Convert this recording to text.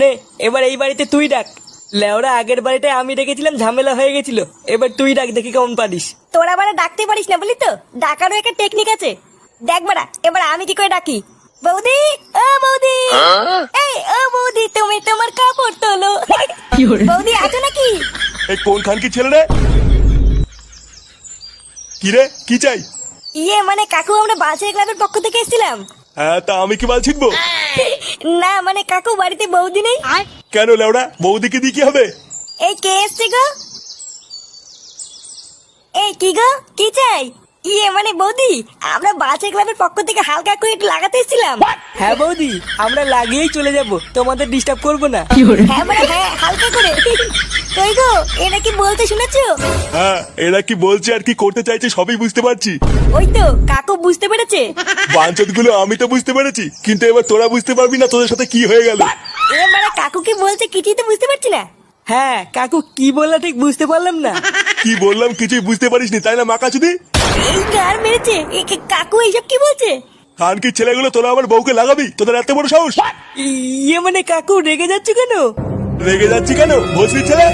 নে এবার এই বাড়িতে তুই ডাক। লেওরা আগের বাড়িটায় আমি ডেকেছিলাম, ঝামেলা হয়ে গেছিল। এবার তুই ডাক, দেখি কেমন পারিস। তোরা বাড়া ডাকতে পারিস না বলি তো, ডাকারও একটা টেকনিক আছে। দেখ বাড়া এবার আমি কি করে ডাকি। বৌদি, ও বৌদি, এই ও বৌদি, তুমি তোমার কাপড় তোলো। বৌদি আছো নাকি? এই কোন খানকি ছেলে রে? কি রে, কি চাই? ইয়ে মানে কাকু, আমরা বালছেড়ে ক্লাবের পক্ষ থেকে এসেছিলাম। হ্যাঁ, তা আমি কি বাল ছিটবো? না মানে কাকু বাড়িতে বৌদি নেই। কেন লেওড়া, বৌদিকে দিয়ে কি হবে? এই কে এসছে গো? এই কি গো, কি চাই? ইয়ে মানে বৌদি, আমরা বালছেড়ে ক্লাবের পক্ষ থেকে হালকা করে একটু লাগাতে এসেছিলাম। হ্যাঁ বৌদি, আমরা লাগিয়েই চলে যাব, তোমাদের ডিস্টার্ব করবো না। হ্যাঁ মানে হ্যাঁ, হালকা করে। কই গো, এটা কি বলতে শুনেছো? হ্যাঁ, এরা কি বলছে আর কি করতে চাইছে সবই বুঝতে পারছি। ওই তো কাকু বুঝতে পেরেছে। বাঞ্চত গুলো আমি তো বুঝতে পেরেছি, কিন্তু এবার তোরা বুঝতে পারবি না তোদের সাথে কি হয়ে গেল। এবারে কাকু কি বলছে কিছুই তো বুঝতে পারছি না। হ্যাঁ কাকু কি বললা ঠিক বুঝতে পারলাম না। কি বললাম কিছুই বুঝতে পারিসনি তাই না মাকাচুদি? এই গার মেরেছে, কাকু এইসব কি বলছে? খানকির ছেলেগুলো তোরা আমার বউকে লাগাবি, তোদের এত বড় সাহস? ইয়ে মানে কাকু রেগে যাচ্ছ কেন? রেগে যাচ্ছি কেন, ভোসরির ছেলে?